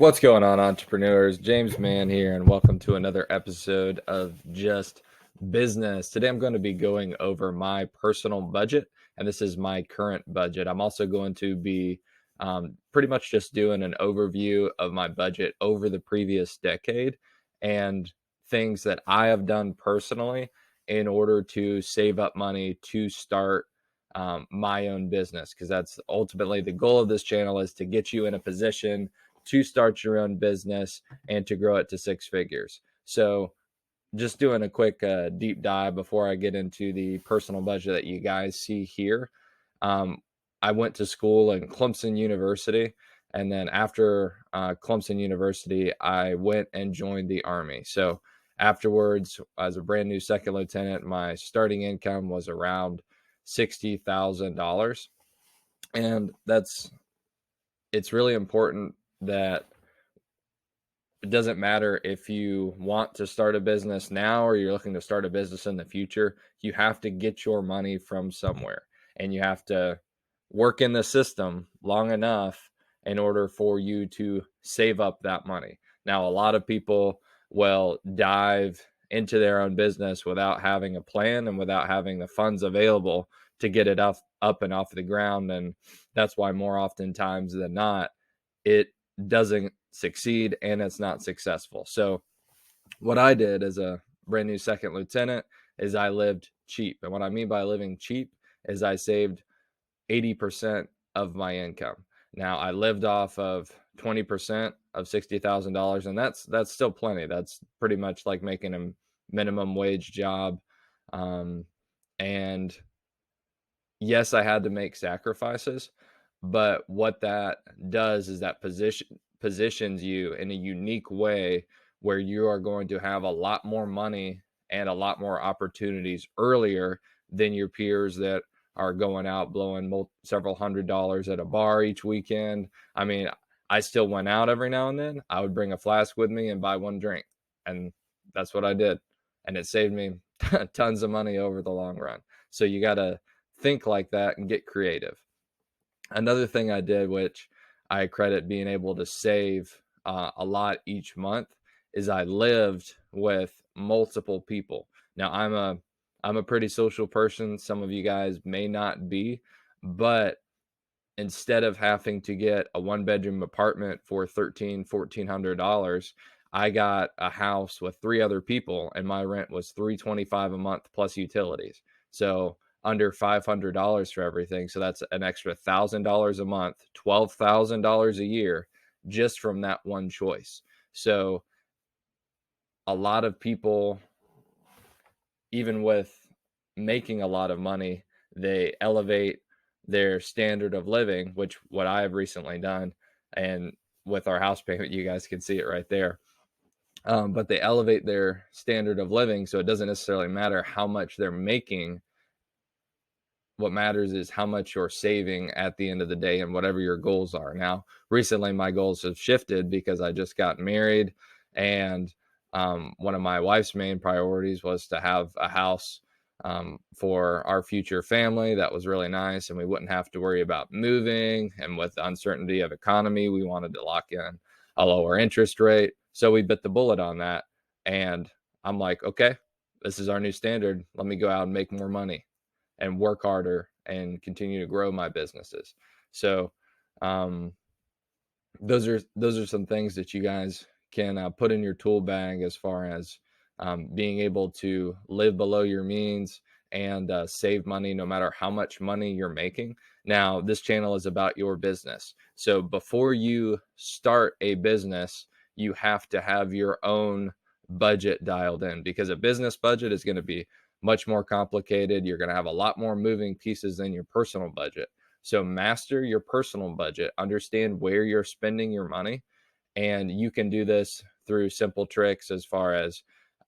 What's going on, entrepreneurs? James Mann here, and welcome to another episode of Just Business. Today, I'm going to be going over my personal budget, and this is my current budget. I'm also going to be pretty much just doing an overview of my budget over the previous decade and things that I have done personally in order to save up money to start my own business, because that's ultimately the goal of this channel, is to get you in a position to start your own business and to grow it to six figures. So just doing a quick deep dive before I get into the personal budget that you guys see here. Um, I went to school in Clemson University, and then after Clemson University, I went and joined the Army. So afterwards, as a brand new second lieutenant, my starting income was around $60,000. And it's really important that it doesn't matter if you want to start a business now or you're looking to start a business in the future. You have to get your money from somewhere, and you have to work in the system long enough in order for you to save up that money. Now, a lot of people will dive into their own business without having a plan and without having the funds available to get it up and off the ground. And that's why more oftentimes than not, it doesn't succeed and it's not successful. So what I did as a brand new second lieutenant is I lived cheap. And what I mean by living cheap is I saved 80% of my income. Now, I lived off of 20% of $60,000, and that's still plenty. That's pretty much like making a minimum wage job. And yes, I had to make sacrifices, but what that does is that positions you in a unique way where you are going to have a lot more money and a lot more opportunities earlier than your peers that are going out blowing several $100s at a bar each weekend. I mean, I still went out every now and then. I would bring a flask with me and buy one drink, and that's what I did, and it saved me tons of money over the long run. So you got to think like that and get creative. Another thing I did, which I credit being able to save a lot each month, is I lived with multiple people. Now, I'm a pretty social person. Some of you guys may not be, but instead of having to get a one-bedroom apartment for $1,400, I got a house with three other people, and my rent was $325 a month plus utilities. So under $500 for everything. So that's an extra $1,000 a month, $12,000 a year, just from that one choice. So a lot of people, even with making a lot of money, they elevate their standard of living, which what I have recently done. And with our house payment, you guys can see it right there. But they elevate their standard of living, so it doesn't necessarily matter how much they're making. What matters is how much you're saving at the end of the day and whatever your goals are. Now, recently my goals have shifted because I just got married, and one of my wife's main priorities was to have a house for our future family. That was really nice, and we wouldn't have to worry about moving. And with the uncertainty of economy, we wanted to lock in a lower interest rate. So we bit the bullet on that. And I'm like, okay, this is our new standard. Let me go out and make more money and work harder and continue to grow my businesses. So um, those are some things that you guys can put in your tool bag as far as being able to live below your means and save money no matter how much money you're making. Now, this channel is about your business. So before you start a business, you have to have your own budget dialed in, because a business budget is going to be much more complicated. You're going to have a lot more moving pieces than your personal budget. So master your personal budget, understand where you're spending your money. And you can do this through simple tricks as far as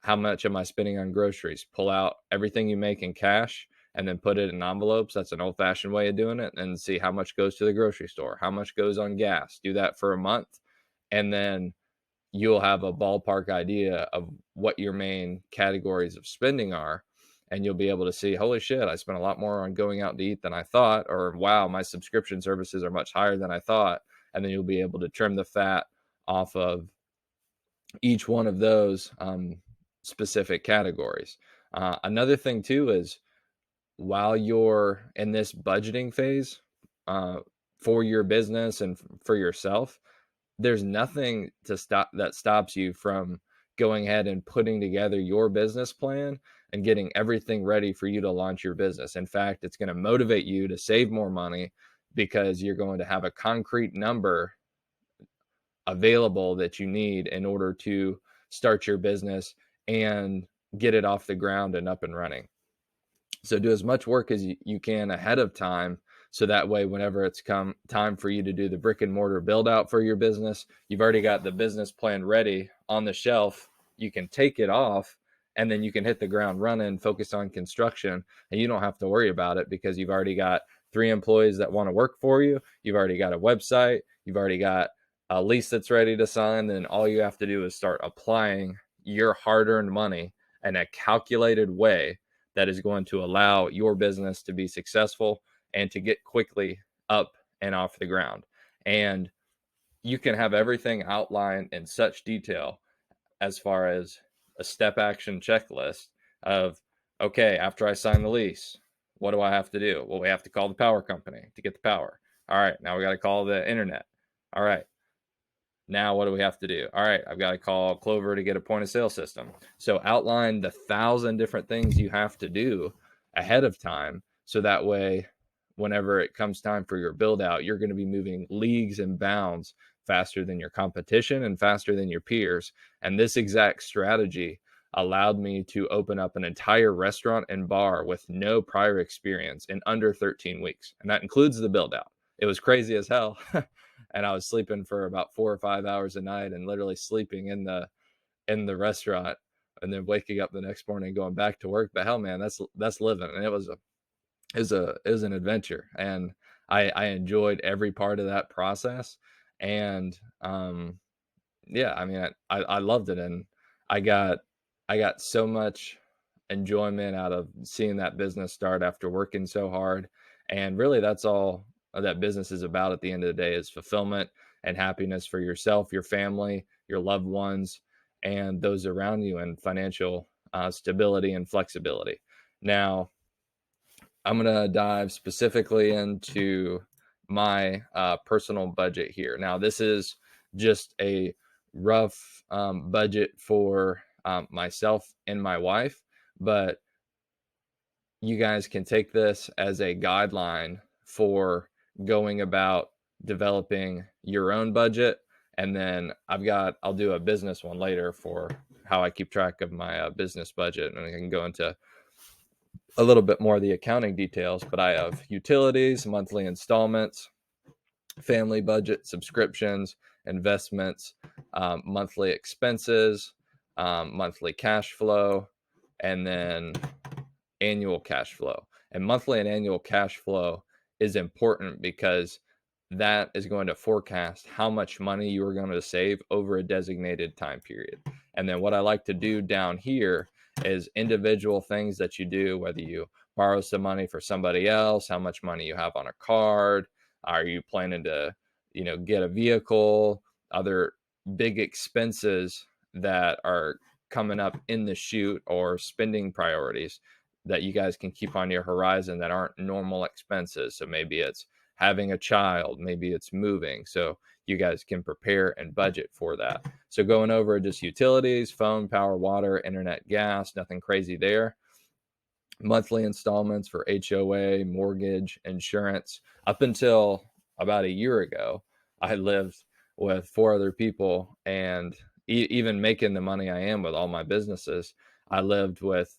how much am I spending on groceries? Pull out everything you make in cash and then put it in envelopes. That's an old fashioned way of doing it. And see how much goes to the grocery store, how much goes on gas. Do that for a month. And then you'll have a ballpark idea of what your main categories of spending are. And you'll be able to see, holy shit, I spent a lot more on going out to eat than I thought, or wow, my subscription services are much higher than I thought. And then you'll be able to trim the fat off of each one of those specific categories. Another thing too is while you're in this budgeting phase uh, for your business and for yourself, there's nothing to stop that stops you from going ahead and putting together your business plan and getting everything ready for you to launch your business. In fact, it's going to motivate you to save more money because you're going to have a concrete number available that you need in order to start your business and get it off the ground and up and running. So do as much work as you can ahead of time. So that way, whenever it's come time for you to do the brick and mortar build out for your business, you've already got the business plan ready on the shelf. You can take it off and then you can hit the ground running, focus on construction, and you don't have to worry about it because you've already got 3 employees that want to work for you. You've already got a website. You've already got a lease that's ready to sign. Then all you have to do is start applying your hard earned money in a calculated way that is going to allow your business to be successful and to get quickly up and off the ground. And you can have everything outlined in such detail as far as a step action checklist of, okay, after I sign the lease, what do I have to do? Well, we have to call the power company to get the power. All right, now we got to call the internet. All right, now what do we have to do? All right, I've got to call Clover to get a point of sale system. So outline the 1,000 different things you have to do ahead of time. So that way, whenever it comes time for your build out, you're going to be moving leagues and bounds faster than your competition and faster than your peers. And this exact strategy allowed me to open up an entire restaurant and bar with no prior experience in under 13 weeks. And that includes the build out. It was crazy as hell. And I was sleeping for about 4 or 5 hours a night and literally sleeping in the restaurant and then waking up the next morning and going back to work. But hell, man, that's living. And it was an adventure. And I enjoyed every part of that process. And yeah, I mean, I loved it. And I got so much enjoyment out of seeing that business start after working so hard. And really that's all that business is about at the end of the day is fulfillment and happiness for yourself, your family, your loved ones, and those around you, and financial stability and flexibility. Now, I'm going to dive specifically into my personal budget here. Now, this is just a rough budget for myself and my wife, but you guys can take this as a guideline for going about developing your own budget. And then I'll do a business one later for how I keep track of my business budget. And I can go into a little bit more of the accounting details, but I have utilities, monthly installments, family budget, subscriptions, investments, monthly expenses, monthly cash flow, and then annual cash flow. And monthly and annual cash flow is important because that is going to forecast how much money you are going to save over a designated time period. And then what I like to do down here is individual things that you do, whether you borrow some money for somebody else, how much money you have on a card, are you planning to, get a vehicle, other big expenses that are coming up in the shoot, or spending priorities that you guys can keep on your horizon that aren't normal expenses. So maybe it's having a child, maybe it's moving. So you guys can prepare and budget for that. So going over just utilities, phone, power, water, internet, gas, nothing crazy there. Monthly installments for HOA, mortgage, insurance. Up until about a year ago, I lived with 4 other people, and even making the money I am with all my businesses, I lived with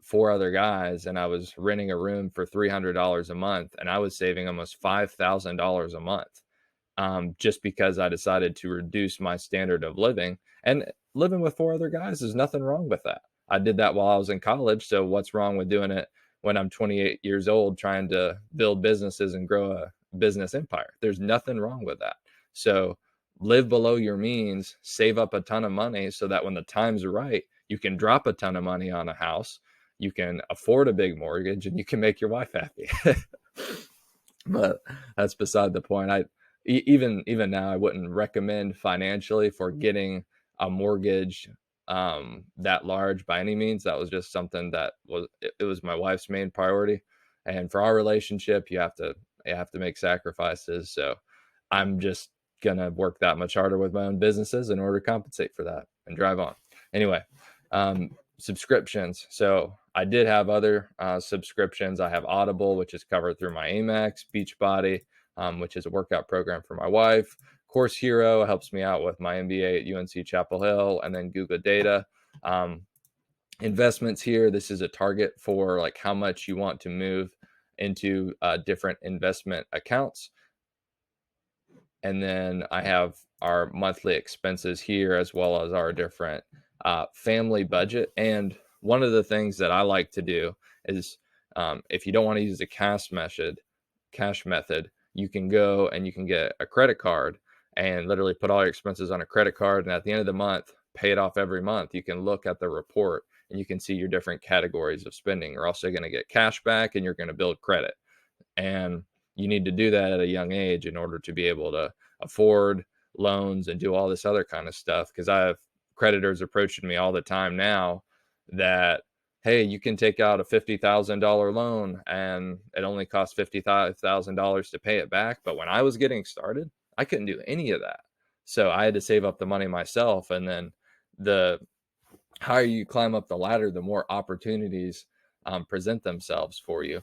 4 other guys, and I was renting a room for $300 a month, and I was saving almost $5,000 a month, just because I decided to reduce my standard of living. And living with 4 other guys, there's nothing wrong with that. I did that while I was in college, so what's wrong with doing it when I'm 28 years old trying to build businesses and grow a business empire? There's nothing wrong with that. So live below your means, save up a ton of money so that when the time's right, you can drop a ton of money on a house, you can afford a big mortgage, and you can make your wife happy. But that's beside the point. even now, I wouldn't recommend financially for getting a mortgage that large by any means. That was just something that was it was my wife's main priority, and for our relationship, you have to make sacrifices. So I'm just gonna work that much harder with my own businesses in order to compensate for that and drive on. Anyway, subscriptions. So I did have other subscriptions. I have Audible, which is covered through my Amex, Beachbody, which is a workout program for my wife. Course Hero helps me out with my MBA at UNC Chapel Hill, and then Google Data. Um, Investments here. This is a target for like how much you want to move into different investment accounts. And then I have our monthly expenses here, as well as our different family budget. And one of the things that I like to do is if you don't want to use the cash method, you can go and you can get a credit card and literally put all your expenses on a credit card. And at the end of the month, pay it off every month. You can look at the report and you can see your different categories of spending. You're also going to get cash back and you're going to build credit. And you need to do that at a young age in order to be able to afford loans and do all this other kind of stuff. Because I have creditors approaching me all the time now that, hey, you can take out a $50,000 loan and it only costs $55,000 to pay it back. But when I was getting started, I couldn't do any of that. So I had to save up the money myself. And then the higher you climb up the ladder, the more opportunities present themselves for you.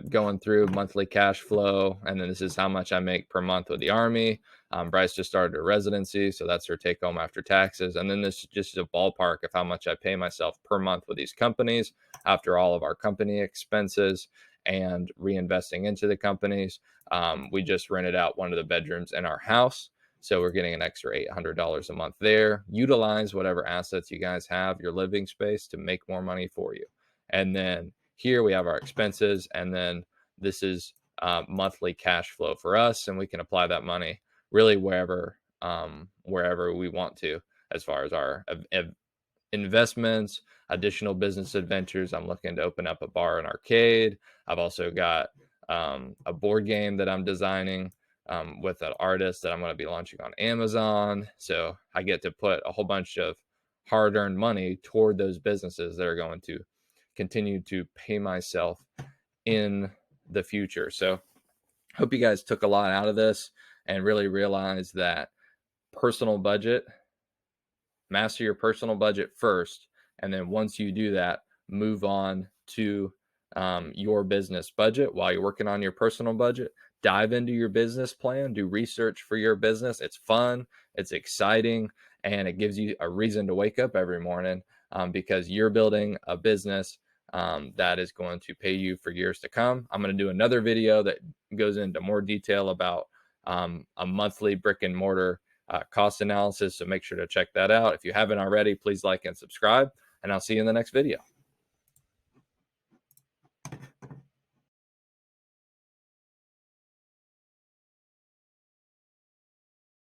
Going through monthly cash flow, and then this is how much I make per month with the Army. Bryce just started a residency, so that's her take home after taxes. And then this is just a ballpark of how much I pay myself per month with these companies after all of our company expenses and reinvesting into the companies. We just rented out one of the bedrooms in our house, so we're getting an extra $800 a month there. Utilize whatever assets you guys have, your living space, to make more money for you. And then here we have our expenses, and then this is monthly cash flow for us, and we can apply that money really wherever we want to, as far as our investments, additional business adventures. I'm looking to open up a bar and arcade. I've also got a board game that I'm designing with an artist that I'm going to be launching on Amazon. So I get to put a whole bunch of hard-earned money toward those businesses that are going to continue to pay myself in the future. So hope you guys took a lot out of this and really realize that master your personal budget first. And then once you do that, move on to your business budget while you're working on your personal budget. Dive into your business plan, do research for your business. It's fun, it's exciting, and it gives you a reason to wake up every morning because you're building a business that is going to pay you for years to come. I'm going to do another video that goes into more detail about a monthly brick and mortar cost analysis. So make sure to check that out. If you haven't already, please like and subscribe, and I'll see you in the next video.